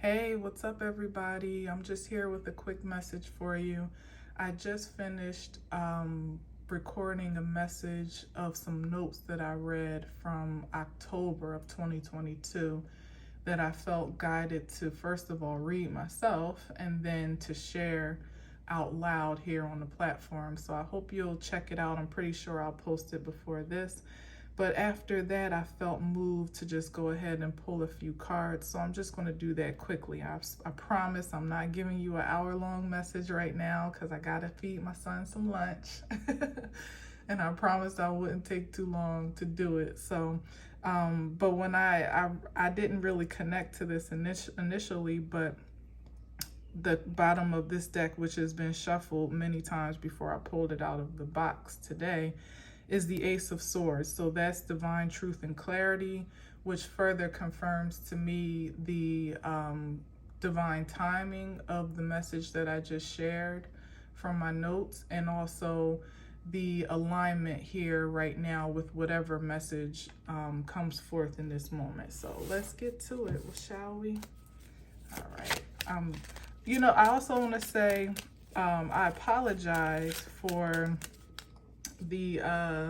Hey, what's up, everybody? I'm just here with a quick message for you. I just finished recording a message of some notes that I read from October of 2022 that I felt guided to, first of all, read myself and then to share out loud here on the platform. So I hope you'll check it out. I'm pretty sure I'll post it before this. But after that, I felt moved to just go ahead and pull a few cards. So I'm just going to do that quickly. I promise I'm not giving you an hour-long message right now because I got to feed my son some lunch. And I promised I wouldn't take too long to do it. So, but when I didn't really connect to this initially, but the bottom of this deck, which has been shuffled many times before I pulled it out of the box today, is the Ace of Swords. So that's divine truth and clarity, which further confirms to me the divine timing of the message that I just shared from my notes, and also the alignment here right now with whatever message comes forth in this moment. So let's get to it, shall we? All right. I also want to say I apologize for the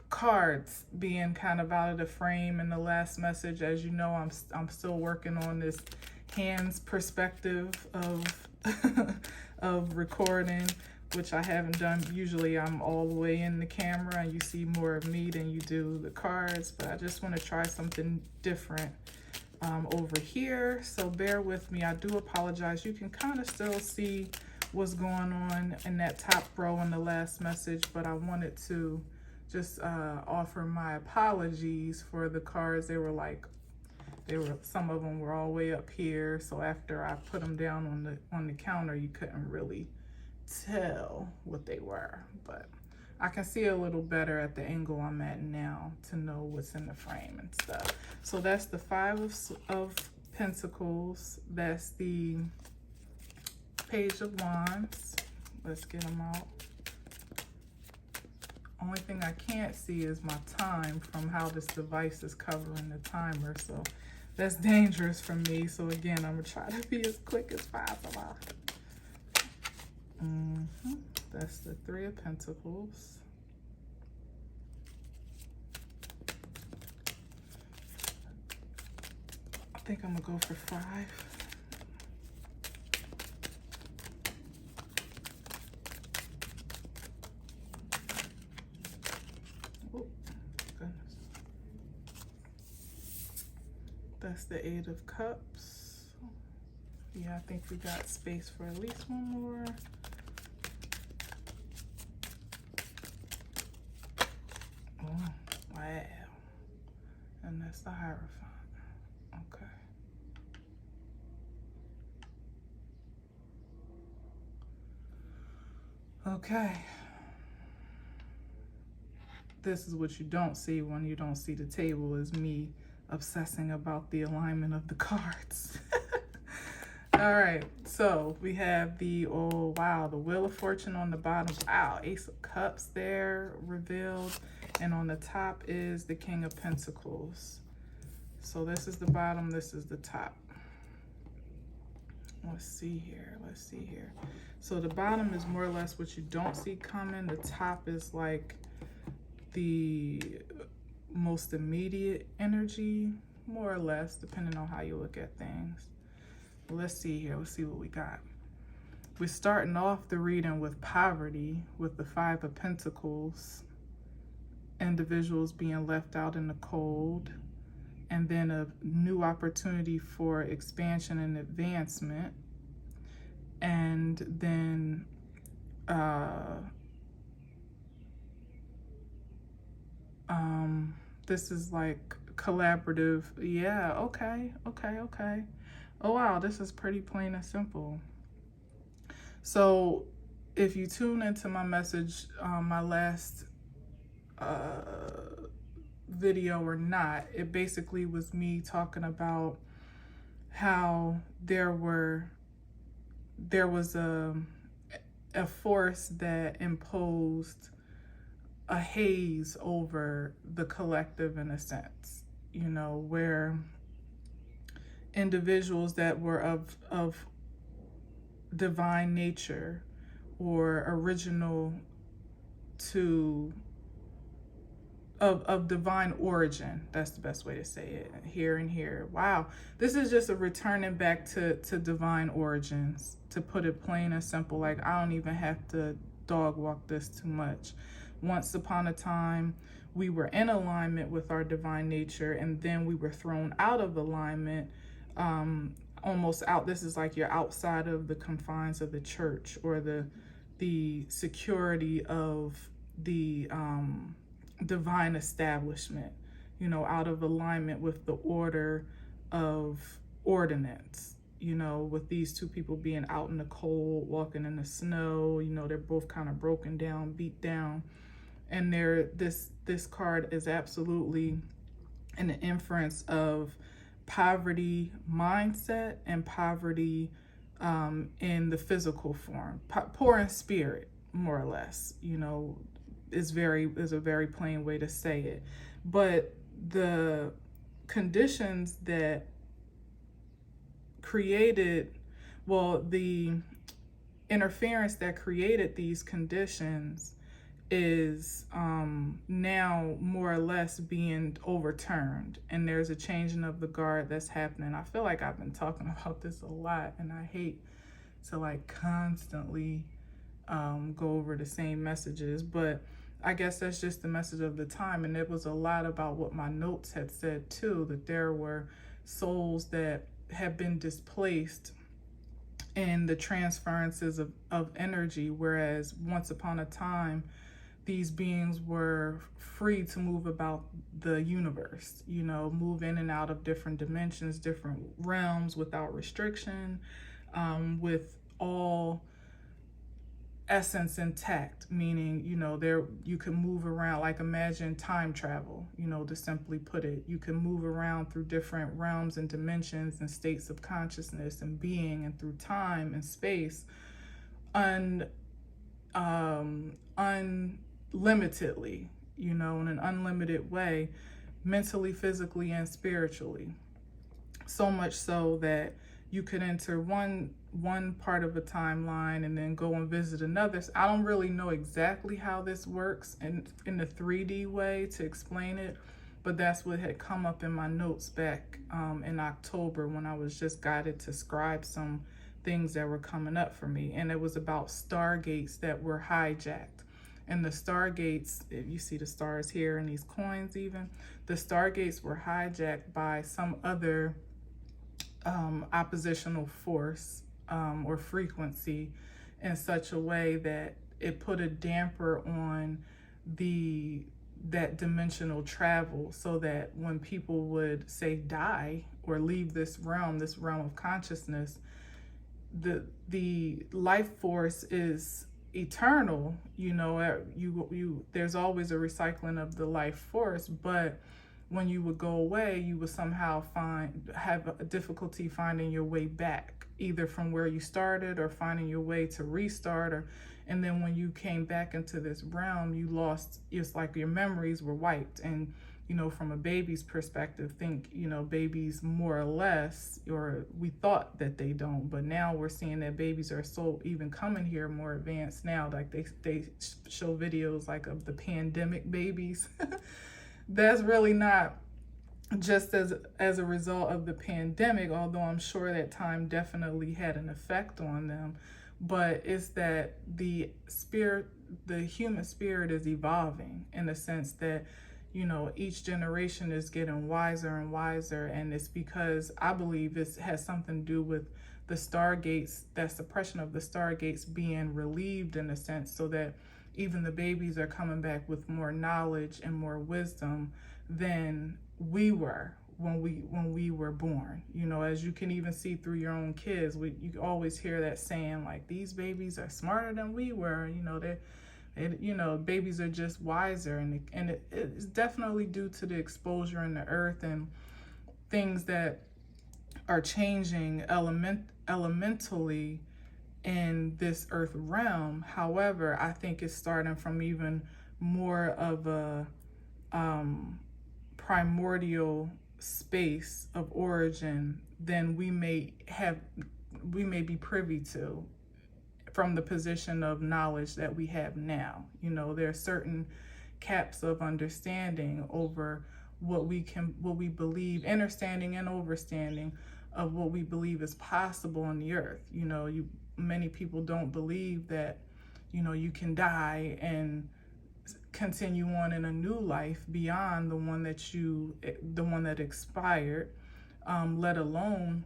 cards being kind of out of the frame in the last message. As you know, I'm still working on this hands perspective of of recording, which I haven't done. Usually I'm all the way in the camera and you see more of me than you do the cards, but I just want to try something different over here. So bear with me. I do apologize. You can kind of still see what's going on in that top row in the last message, but I wanted to just offer my apologies for the cards. Some of them were all the way up here, so after I put them down on the counter, you couldn't really tell what they were, but I can see a little better at the angle I'm at now to know what's in the frame and stuff. So that's the Five of Pentacles. That's the Page of Wands. Let's get them out. Only thing I can't see is my time from how this device is covering the timer, so that's dangerous for me. So again, I'm gonna try to be as quick as possible. That's the Three of Pentacles. I think I'm gonna go for 5. Oh, goodness. That's the Eight of Cups. Yeah, I think we got space for at least one more. Wow. And that's the Hierophant. Okay. Okay. This is what you don't see when you don't see the table, is me obsessing about the alignment of the cards. All right, so we have the, oh wow, the Wheel of Fortune on the bottom. Wow, Ace of Cups there revealed. And on the top is the King of Pentacles. So this is the bottom, this is the top. Let's see here, let's see here. So the bottom is more or less what you don't see coming. The top is like the most immediate energy, more or less, depending on how you look at things. Let's see here, let's see what we got. We're starting off the reading with poverty, with the Five of Pentacles, individuals being left out in the cold, and then a new opportunity for expansion and advancement. And then this is like collaborative. Yeah, okay. Oh wow, this is pretty plain and simple. So if you tune into my message, my last video or not, it basically was me talking about how there was a force that imposed a haze over the collective, in a sense. where individuals that were of divine nature or original to of divine origin. That's the best way to say it. Here and here. Wow. This is just a returning back to divine origins, to put it plain and simple. Like, I don't even have to dog walk this too much. Once upon a time, we were in alignment with our divine nature, and then we were thrown out of alignment, almost out. This is like you're outside of the confines of the church or the security of the divine establishment, out of alignment with the order of ordinance, with these two people being out in the cold, walking in the snow. They're both kind of broken down, beat down. And this card is absolutely an inference of poverty mindset and poverty in the physical form, poor in spirit, more or less, is a very plain way to say it. But the conditions that created, the interference that created these conditions is now more or less being overturned, and there's a changing of the guard that's happening. I feel like I've been talking about this a lot, and I hate to constantly go over the same messages, but I guess that's just the message of the time. And it was a lot about what my notes had said too, that there were souls that have been displaced in the transferences of energy, whereas once upon a time, these beings were free to move about the universe, move in and out of different dimensions, different realms without restriction, with all essence intact, meaning, there you can move around. Like, imagine time travel, to simply put it. You can move around through different realms and dimensions and states of consciousness and being, and through time and space unlimitedly, in an unlimited way, mentally, physically, and spiritually. So much so that you could enter one part of a timeline and then go and visit another. So I don't really know exactly how this works in the 3D way to explain it, but that's what had come up in my notes back in October, when I was just guided to scribe some things that were coming up for me. And it was about stargates that were hijacked. And the stargates, if you see the stars here and these coins even, the stargates were hijacked by some other oppositional force or frequency in such a way that it put a damper on that dimensional travel, so that when people would say die or leave this realm of consciousness, the life force is eternal. There's always a recycling of the life force, but when you would go away, you would somehow have a difficulty finding your way back, either from where you started or finding your way to restart. And then when you came back into this realm, you lost, it's like your memories were wiped. And, from a baby's perspective, think, babies more or less, or we thought that they don't, but now we're seeing that babies are so even coming here more advanced now. Like they show videos like of the pandemic babies. That's really not just as a result of the pandemic, although I'm sure that time definitely had an effect on them. But it's that the human spirit is evolving, in the sense that, each generation is getting wiser and wiser. And it's because I believe it has something to do with the stargates, that suppression of the stargates being relieved, in a sense, so that even the babies are coming back with more knowledge and more wisdom than we were when we were born. As you can even see through your own kids, you always hear that saying, like, these babies are smarter than we were. Babies are just wiser, and it's definitely due to the exposure in the earth and things that are changing elementally in this earth realm. However, I think it's starting from even more of a primordial space of origin than we may be privy to from the position of knowledge that we have now. You know, there are certain caps of understanding over what we believe, understanding and overstanding of what we believe is possible on the earth. You know, many people don't believe that, you know, you can die and continue on in a new life beyond the one that expired, let alone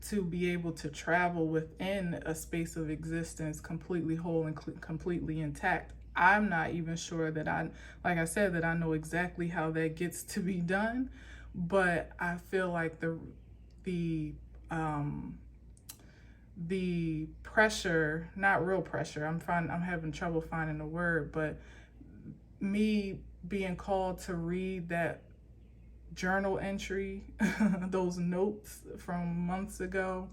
to be able to travel within a space of existence completely whole and completely intact. I'm not even sure that like I said, that I know exactly how that gets to be done, but I feel like the pressure, not real pressure, I'm having trouble finding the word, but me being called to read that journal entry, those notes from months ago,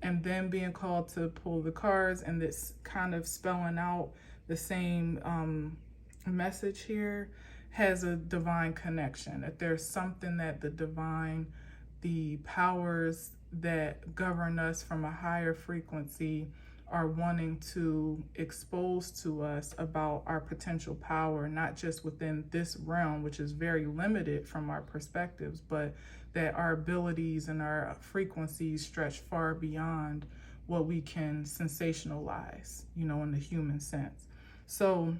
and then being called to pull the cards and this kind of spelling out the same message here has a divine connection. That there's something that the powers that govern us from a higher frequency are wanting to expose to us about our potential power, not just within this realm, which is very limited from our perspectives, but that our abilities and our frequencies stretch far beyond what we can sensationalize, you know, in the human sense. So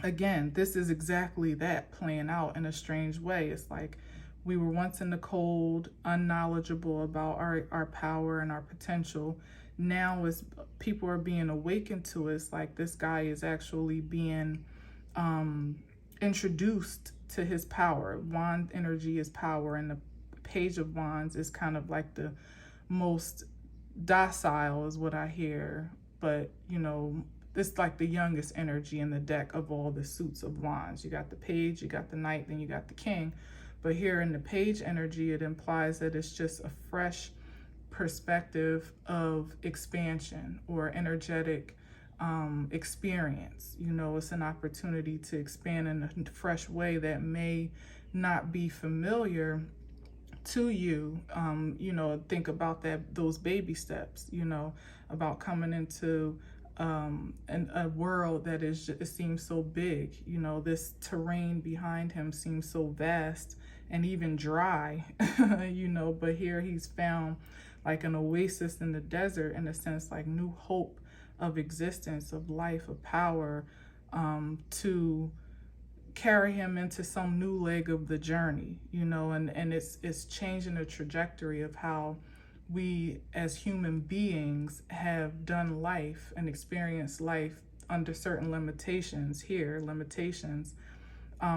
again, this is exactly that playing out in a strange way. It's like we were once in the cold, unknowledgeable about our power and our potential. Now, as people are being awakened to it, it's like this guy is actually being introduced to his power. Wand energy is power, and the Page of Wands is kind of like the most docile, is what I hear. But, you know, it's like the youngest energy in the deck of all the suits of wands. You got the Page, you got the Knight, then you got the King. But here in the Page energy, it implies that it's just a fresh perspective of expansion or energetic experience. You know, it's an opportunity to expand in a fresh way that may not be familiar to you. You know, think about those baby steps, you know, about coming into a world that it seems so big. You know, this terrain behind him seems so vast and even dry, you know, but here he's found like an oasis in the desert, in a sense, like new hope of existence, of life, of power, to carry him into some new leg of the journey, you know, and it's changing the trajectory of how we as human beings have done life and experienced life under certain limitations.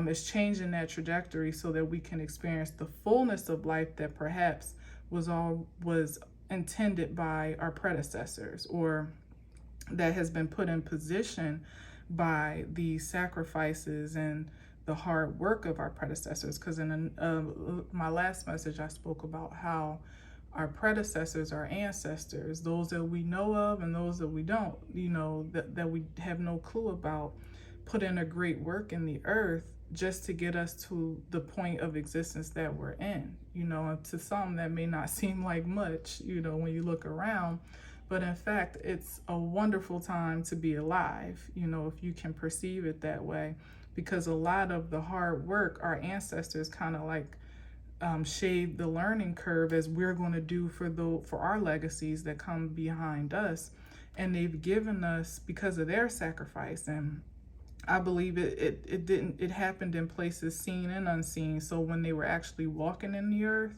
It's changing that trajectory so that we can experience the fullness of life that perhaps was intended by our predecessors, or that has been put in position by the sacrifices and the hard work of our predecessors. Because in my last message, I spoke about how our predecessors, our ancestors, those that we know of and those that we don't, you know, that we have no clue about, put in a great work in the earth just to get us to the point of existence that we're in. You know, and to some that may not seem like much, you know, when you look around, but in fact, it's a wonderful time to be alive, you know, if you can perceive it that way, because a lot of the hard work our ancestors kind of like shade the learning curve, as we're going to do for our legacies that come behind us. And they've given us, because of their sacrifice, and I believe it happened in places seen and unseen. So when they were actually walking in the earth,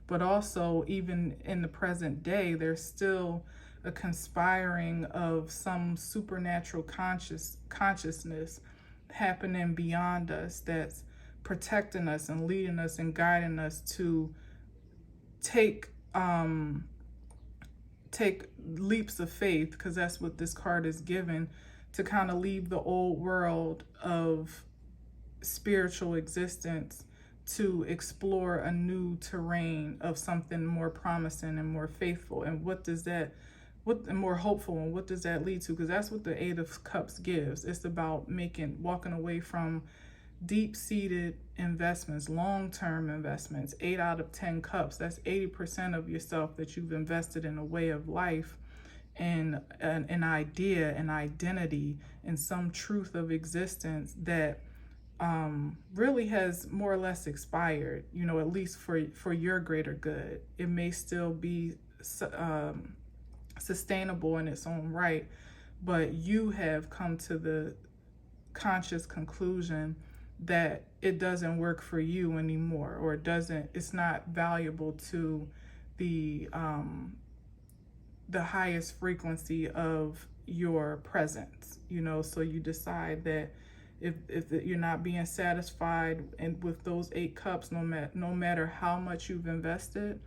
but also even in the present day, there's still a conspiring of some supernatural consciousness happening beyond us, that's protecting us and leading us and guiding us to take leaps of faith, because that's what this card is given, to kind of leave the old world of spiritual existence to explore a new terrain of something more promising and more faithful. And and more hopeful, and what does that lead to? Because that's what the Eight of Cups gives. It's about walking away from deep-seated investments, long-term investments, 8 out of 10 cups. That's 80% of yourself that you've invested in a way of life and an idea, an identity, and some truth of existence that really has more or less expired, at least for your greater good. It may still be sustainable in its own right, but you have come to the conscious conclusion that it doesn't work for you anymore, or it's not valuable to the highest frequency of your presence, so you decide that if you're not being satisfied and with those 8 cups, no matter how much you've invested,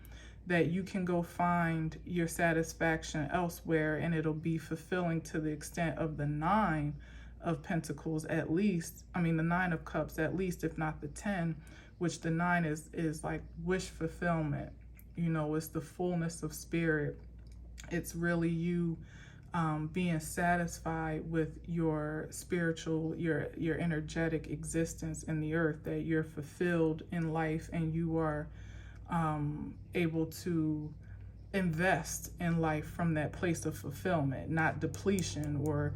that you can go find your satisfaction elsewhere, and it'll be fulfilling to the extent of the 9 of Pentacles, at least. I mean, the 9 of Cups, at least, if not the 10, which the 9 is like wish fulfillment. It's the fullness of spirit. It's really you being satisfied with your spiritual, your energetic existence in the earth, that you're fulfilled in life and you are able to invest in life from that place of fulfillment, not depletion or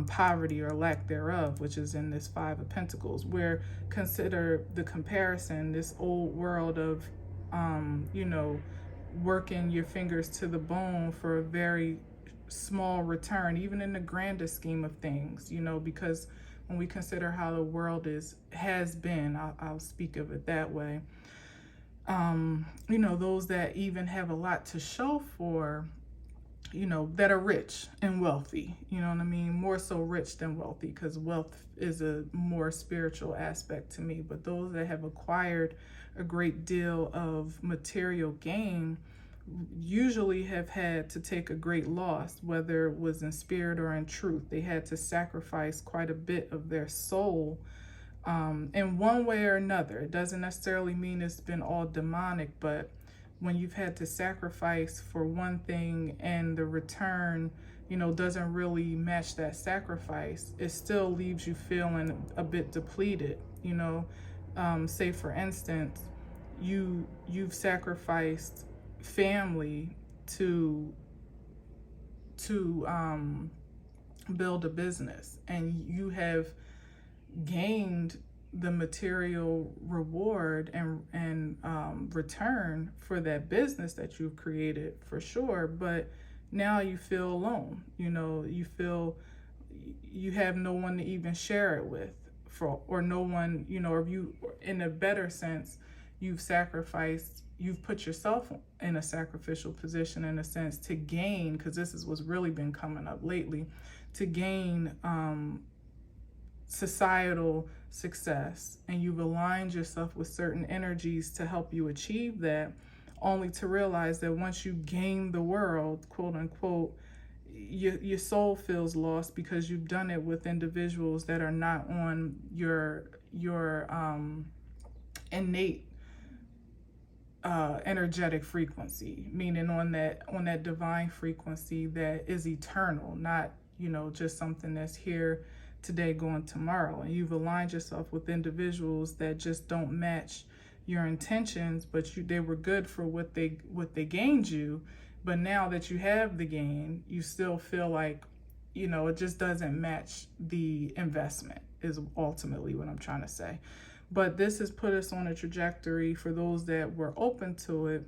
poverty or lack thereof, which is in this 5 of Pentacles. Where, consider the comparison, this old world of working your fingers to the bone for a very small return, even in the grandest scheme of things, because when we consider how the world has been, I'll speak of it that way, those that even have a lot to show for, that are rich and wealthy, you know what I mean? More so rich than wealthy, because wealth is a more spiritual aspect to me. But those that have acquired a great deal of material gain usually have had to take a great loss, whether it was in spirit or in truth. They had to sacrifice quite a bit of their soul in one way or another. It doesn't necessarily mean it's been all demonic, but when you've had to sacrifice for one thing and the return, doesn't really match that sacrifice, it still leaves you feeling a bit depleted. Say for instance, you've sacrificed family to build a business, and you have gained the material reward and return for that business that you've created, for sure. But now you feel alone. You feel you have no one to even share it with, or no one, or you, in a better sense, you've put yourself in a sacrificial position, in a sense, to gain, because this is what's really been coming up lately, to gain societal success, and you've aligned yourself with certain energies to help you achieve that, only to realize that once you gain the world, quote unquote, your soul feels lost, because you've done it with individuals that are not on your innate energetic frequency, meaning on that divine frequency that is eternal, not just something that's here today, going tomorrow. And you've aligned yourself with individuals that just don't match your intentions, but they were good for what they gained you. But now that you have the gain, you still feel like it just doesn't match the investment, is ultimately what I'm trying to say. But this has put us on a trajectory, for those that were open to it,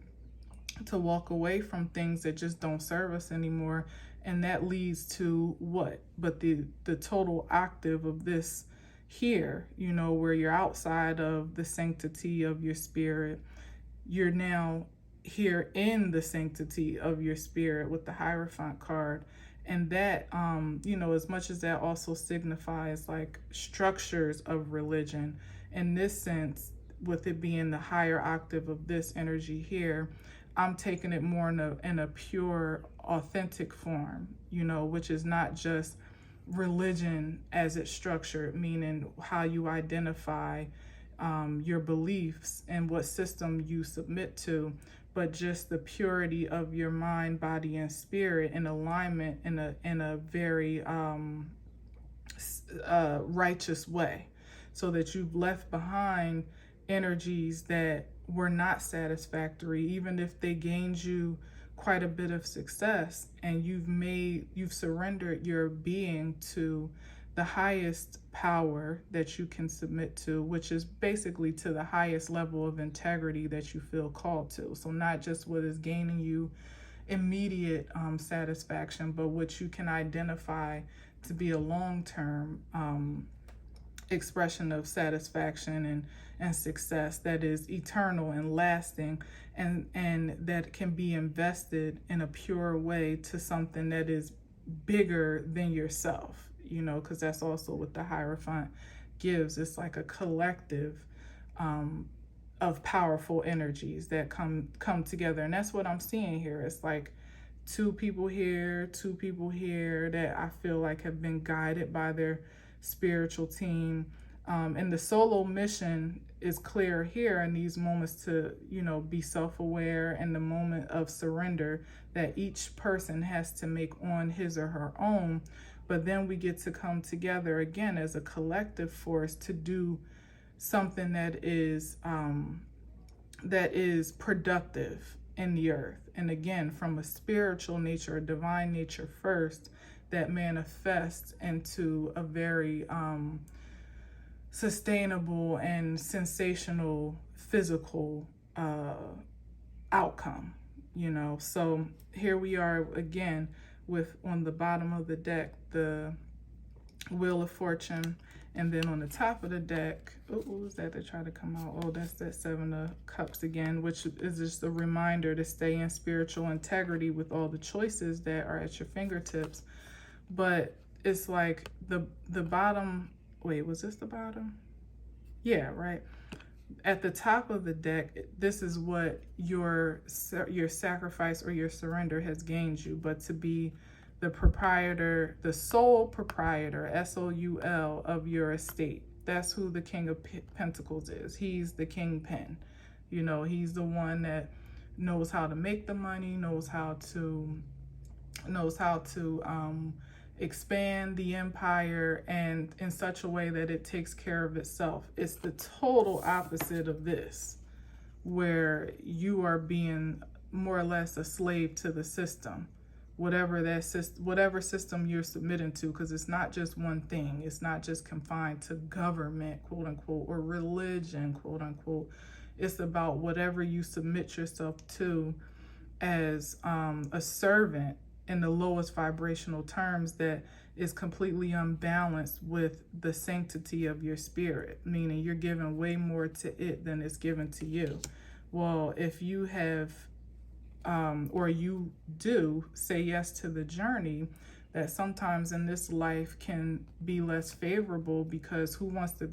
to walk away from things that just don't serve us anymore. And that leads to what? But the total octave of this here, where you're outside of the sanctity of your spirit. You're now here in the sanctity of your spirit with the Hierophant card. And that, as much as that also signifies like structures of religion, in this sense, with it being the higher octave of this energy here, I'm taking it more in a pure, authentic form, which is not just religion as it's structured, meaning how you identify your beliefs and what system you submit to, but just the purity of your mind, body, and spirit in alignment in a very righteous way. so that you've left behind energies that were not satisfactory, even if they gained you quite a bit of success, and you've surrendered your being to the highest power that you can submit to, which is basically to the highest level of integrity that you feel called to. So not just what is gaining you immediate satisfaction, but what you can identify to be a long-term expression of satisfaction and success that is eternal and lasting, and that can be invested in a pure way to something that is bigger than yourself, because that's also what the Hierophant gives. It's like a collective of powerful energies that come together, and that's what I'm seeing here. It's like two people here that I feel like have been guided by their spiritual team, and the solo mission is clear here in these moments to be self-aware, and the moment of surrender that each person has to make on his or her own. But then we get to come together again as a collective force to do something that is productive in the earth, and again from a spiritual nature, a divine nature first, that manifests into a very sustainable and sensational physical outcome. So here we are again with, on the bottom of the deck, the Wheel of Fortune, and then on the top of the deck, what was that tried to come out? Oh, that's that Seven of Cups again, which is just a reminder to stay in spiritual integrity with all the choices that are at your fingertips. But it's like the bottom, wait, was this the bottom? Yeah, right. At the top of the deck, this is what your sacrifice or your surrender has gained you. But to be the proprietor, the sole proprietor, S-O-U-L, of your estate. That's who the King of Pentacles is. He's the kingpin. He's the one that knows how to make the money, knows how to expand the empire, and in such a way that it takes care of itself. It's the total opposite of this, where you are being more or less a slave to the system, whatever system you're submitting to, because it's not just one thing. It's not just confined to government, quote unquote, or religion, quote unquote. It's about whatever you submit yourself to as a servant in the lowest vibrational terms, that is completely unbalanced with the sanctity of your spirit, meaning you're giving way more to it than it's given to you. Well, if you have or you do say yes to the journey, that sometimes in this life can be less favorable, because who wants to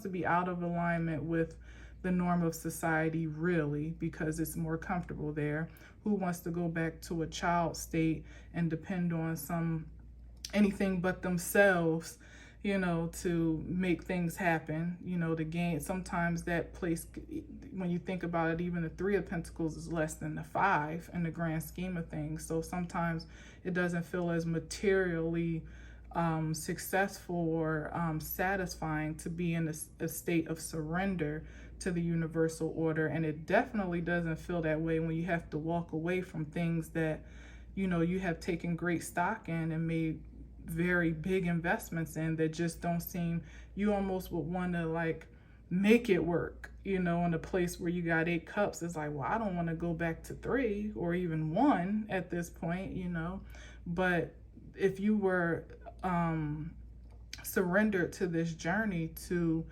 be out of alignment with the norm of society, really, because it's more comfortable there? Who wants to go back to a child state and depend on anything but themselves, to make things happen, to gain? Sometimes that place, when you think about it, even the Three of Pentacles is less than the Five in the grand scheme of things. So sometimes it doesn't feel as materially successful or satisfying to be in a state of surrender to the universal order. And it definitely doesn't feel that way when you have to walk away from things that you have taken great stock in and made very big investments in, that just don't seem, you almost would want to make it work, in a place where you got 8 cups. It's like, well, I don't want to go back to 3 or even 1 at this point, But if you were surrendered to this journey to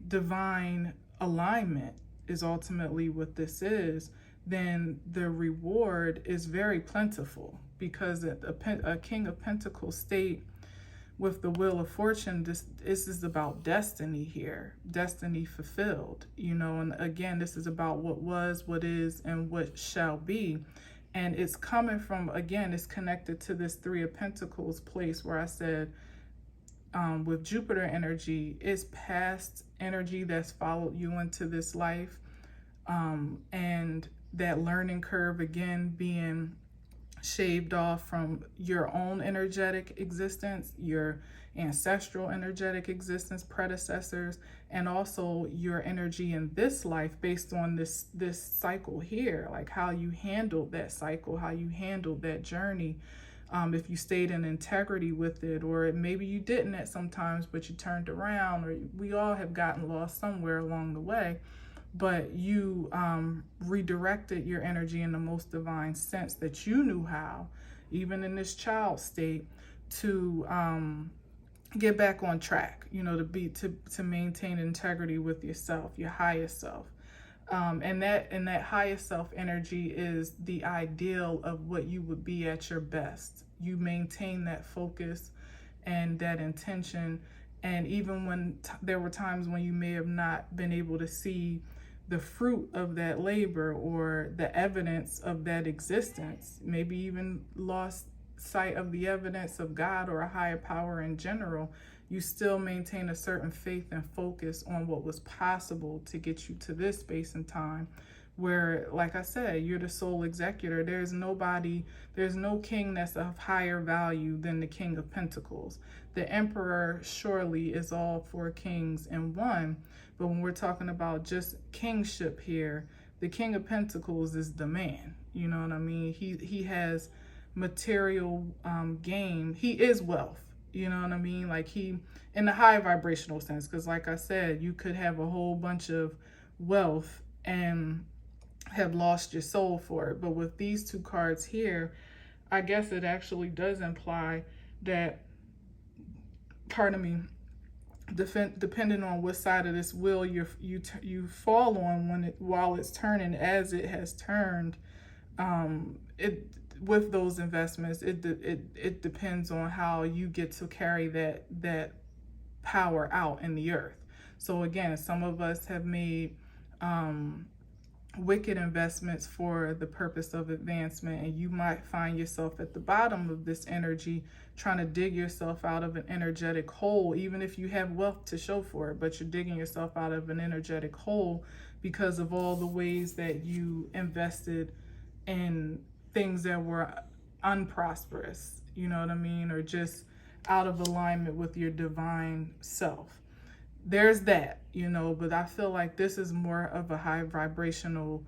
divine alignment, is ultimately what this is, then the reward is very plentiful, because a King of Pentacles state with the Wheel of Fortune, this is about destiny here, destiny fulfilled, and again, this is about what was, what is, and what shall be. And it's coming from, again, it's connected to this Three of Pentacles place where I said, with Jupiter energy, it's past energy that's followed you into this life, and that learning curve, again, being shaved off from your own energetic existence, your ancestral energetic existence, predecessors, and also your energy in this life based on this cycle here, like how you handled that cycle, how you handled that journey. If you stayed in integrity with it, or maybe you didn't at some times, but you turned around, or we all have gotten lost somewhere along the way, but you redirected your energy in the most divine sense that you knew how, even in this child state, to get back on track, to maintain integrity with yourself, your highest self. And that highest self energy is the ideal of what you would be at your best. You maintain that focus and that intention. And even when there were times when you may have not been able to see the fruit of that labor or the evidence of that existence, maybe even lost sight of the evidence of God or a higher power in general, you still maintain a certain faith and focus on what was possible to get you to this space and time where, like I said, you're the sole executor. There's no king that's of higher value than the King of Pentacles. The Emperor surely is all four kings in one, but when we're talking about just kingship here, the King of Pentacles is the man. You know what I mean? He has material gain. He is wealth. You know what I mean? Like he, in the high vibrational sense, because like I said, you could have a whole bunch of wealth and have lost your soul for it. But with these two cards here, I guess it actually does imply that, pardon me, depending on what side of this wheel you fall on while it's turning, as it has turned, with those investments, it depends on how you get to carry that power out in the earth. So again, some of us have made wicked investments for the purpose of advancement, and you might find yourself at the bottom of this energy trying to dig yourself out of an energetic hole, even if you have wealth to show for it, but you're digging yourself out of an energetic hole because of all the ways that you invested in things that were unprosperous, you know what I mean, or just out of alignment with your divine self. There's that, but I feel like this is more of a high vibrational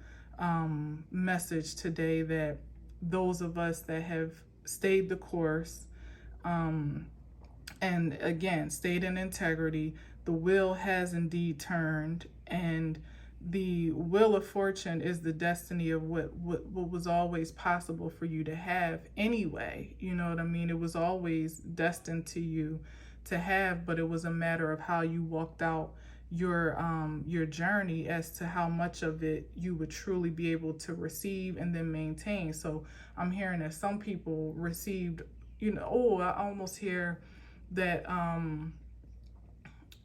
message today, that those of us that have stayed the course, and again, stayed in integrity, the wheel has indeed turned, and the wheel of fortune is the destiny of what was always possible for you to have anyway. You know what I mean? It was always destined to you to have, but it was a matter of how you walked out your journey as to how much of it you would truly be able to receive and then maintain. So I'm hearing that some people received, I almost hear that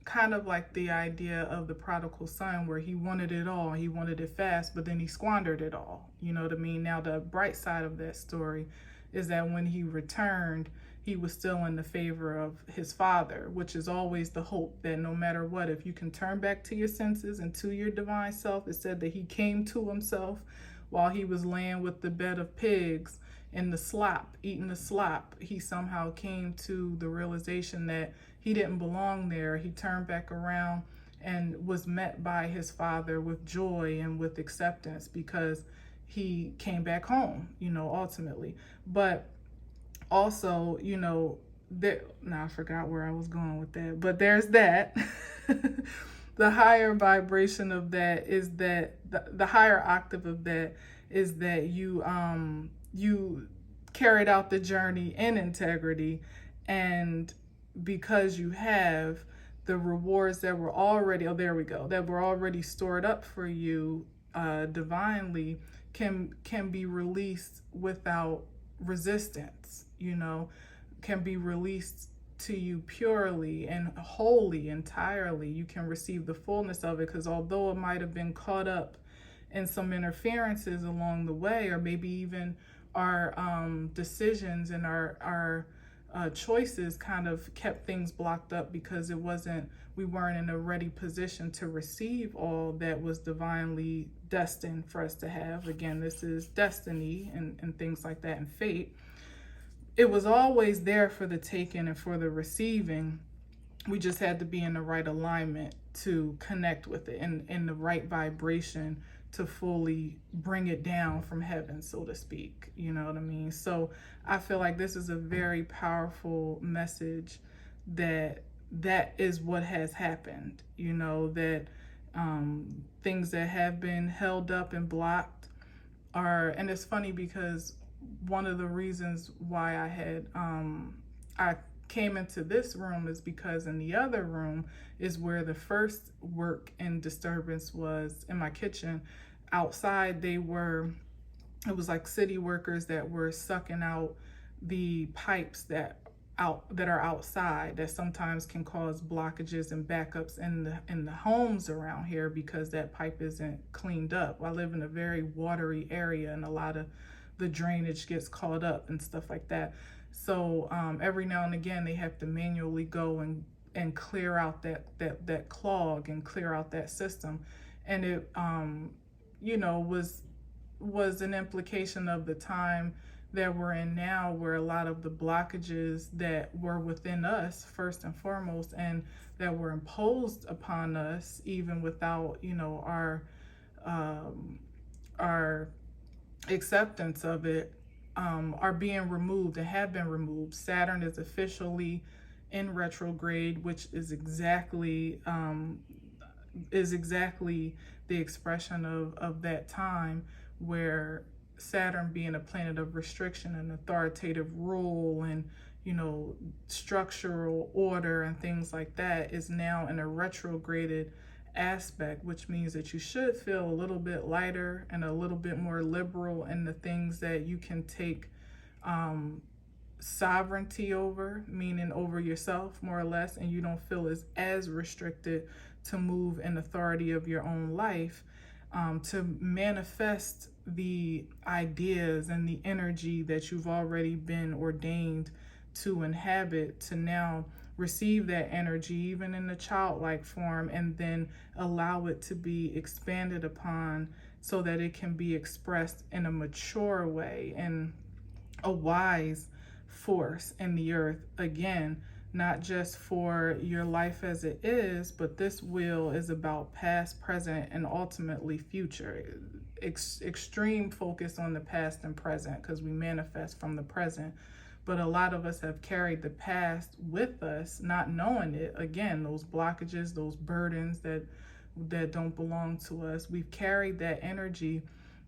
kind of like the idea of the prodigal son, where he wanted it all, he wanted it fast, but then he squandered it all. You know what I mean? Now the bright side of that story is that when he returned, he was still in the favor of his father, which is always the hope that no matter what, if you can turn back to your senses and to your divine self. It said that he came to himself while he was laying with the bed of pigs in the slop, eating the slop. He somehow came to the realization that he didn't belong there. He turned back around and was met by his father with joy and with acceptance, because he came back home, ultimately. But also, I forgot where I was going with that, but there's that. The higher vibration of that is that the higher octave of that is that you carried out the journey in integrity, and because you have the rewards that were already, that were already stored up for you divinely, can be released without resistance, can be released to you purely and wholly, entirely. You can receive the fullness of it, because although it might have been caught up in some interferences along the way, or maybe even our decisions and our choices kind of kept things blocked up because we we weren't in a ready position to receive all that was divinely destined for us to have. Again, this is destiny and things like that, and fate. It was always there for the taking and for the receiving. We just had to be in the right alignment to connect with it, and in the right vibration to fully bring it down from heaven, so to speak. You know what I mean? So I feel like this is a very powerful message, that is what has happened. You know, that things that have been held up and blocked are, and it's funny because one of the reasons why I came into this room is because in the other room is where the first work and disturbance was, in my kitchen. Outside, it was like city workers that were sucking out the pipes that are outside, that sometimes can cause blockages and backups in the homes around here, because that pipe isn't cleaned up. I live in a very watery area, and a lot of the drainage gets caught up and stuff like that. So every now and again they have to manually go and clear out that clog and clear out that system. And it was an implication of the time that we're in now, where a lot of the blockages that were within us first and foremost, and that were imposed upon us even without our acceptance of it, are being removed and have been removed. Saturn is officially in retrograde, which is exactly the expression of that time, where Saturn, being a planet of restriction and authoritative rule and structural order and things like that, is now in a retrograded aspect, which means that you should feel a little bit lighter and a little bit more liberal in the things that you can take sovereignty over, meaning over yourself more or less, and you don't feel as restricted to move in authority of your own life, to manifest the ideas and the energy that you've already been ordained to inhabit, to now receive that energy even in the childlike form, and then allow it to be expanded upon so that it can be expressed in a mature way and a wise force in the earth. Again, not just for your life as it is, but this wheel is about past, present, and ultimately future. Extreme focus on the past and present, because we manifest from the present. But a lot of us have carried the past with us, not knowing it. Again, those blockages, those burdens that don't belong to us, we've carried that energy,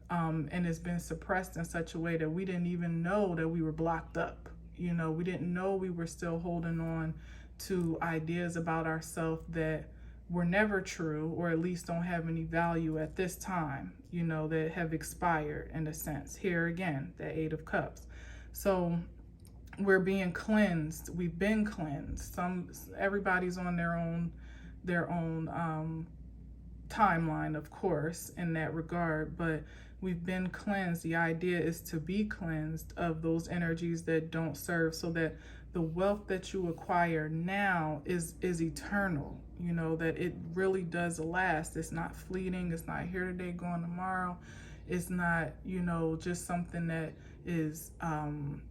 and it's been suppressed in such a way that we didn't even know that we were blocked up. We didn't know we were still holding on to ideas about ourselves that were never true, or at least don't have any value at this time, that have expired in a sense. Here again, the Eight of Cups. So we're being cleansed. We've been cleansed. Everybody's on their own timeline, of course, in that regard, but we've been cleansed. The idea is to be cleansed of those energies that don't serve, so that the wealth that you acquire now is eternal, that it really does last. It's not fleeting. It's not here today, gone tomorrow. It's not, just something that is an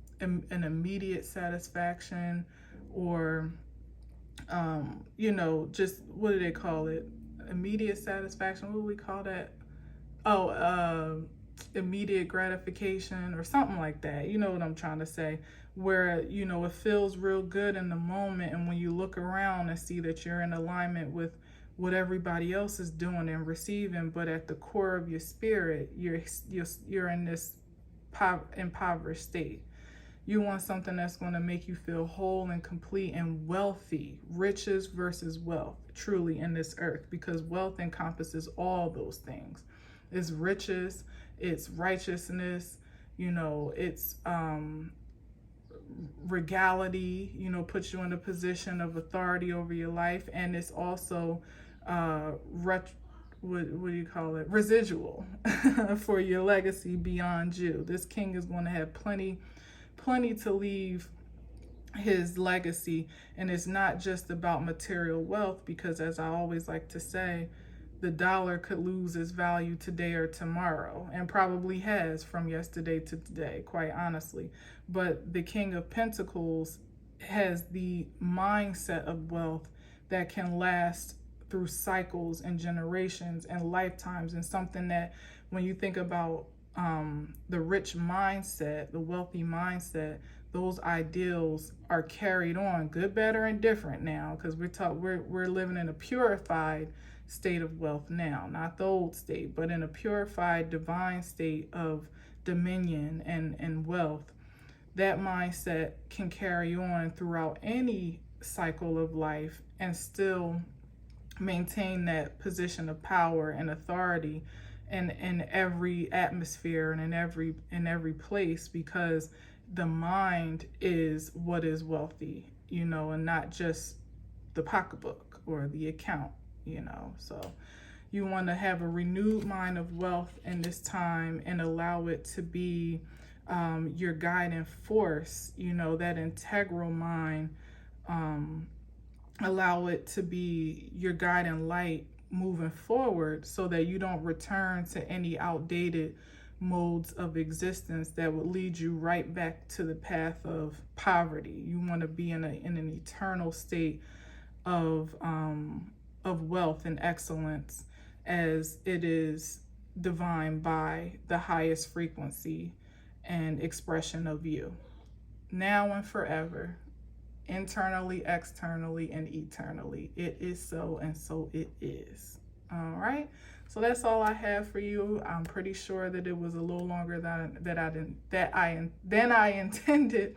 immediate satisfaction, or, just, what do they call it? Immediate satisfaction. What do we call that? Immediate gratification or something like that. You know what I'm trying to say? Where, it feels real good in the moment, and when you look around and see that you're in alignment with what everybody else is doing and receiving, but at the core of your spirit, you're in this impoverished state. You want something that's going to make you feel whole and complete and wealthy. Riches versus wealth, truly, in this earth, because wealth encompasses all those things. It's riches, it's righteousness, it's regality, puts you in a position of authority over your life, and it's also what do you call it? Residual for your legacy beyond you. This king is going to have plenty to leave his legacy. And it's not just about material wealth, because as I always like to say, the dollar could lose its value today or tomorrow, and probably has from yesterday to today, quite honestly. But the King of Pentacles has the mindset of wealth that can last through cycles and generations and lifetimes, and something that when you think about the rich mindset, the wealthy mindset, those ideals are carried on, good, better, and different now, because we're living in a purified state of wealth now, not the old state, but in a purified divine state of dominion and wealth. That mindset can carry on throughout any cycle of life and still maintain that position of power and authority in every atmosphere and in every place, because the mind is what is wealthy, and not just the pocketbook or the account, So you want to have a renewed mind of wealth in this time and allow it to be your guiding force, that integral mind. Allow it to be your guiding light moving forward, so that you don't return to any outdated modes of existence that would lead you right back to the path of poverty. You want to be in an eternal state of wealth and excellence, as it is divined by the highest frequency and expression of you, now and forever, internally, externally, and eternally. It is so, and so it is. All right. So that's all I have for you. I'm pretty sure that it was a little longer than I intended,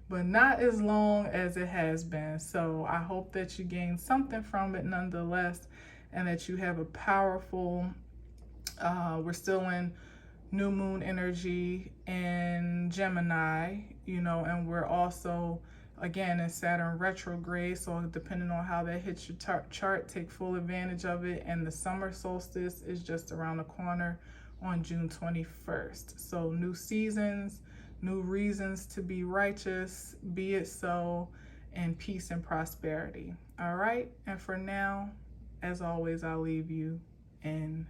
but not as long as it has been. So I hope that you gained something from it nonetheless, and that you have a powerful, we're still in new moon energy in Gemini, and we're also again in Saturn retrograde. So depending on how that hits your chart, take full advantage of it. And the summer solstice is just around the corner on June 21st. So new seasons, new reasons to be righteous, be it so, and peace and prosperity. All right. And for now, as always, I'll leave you in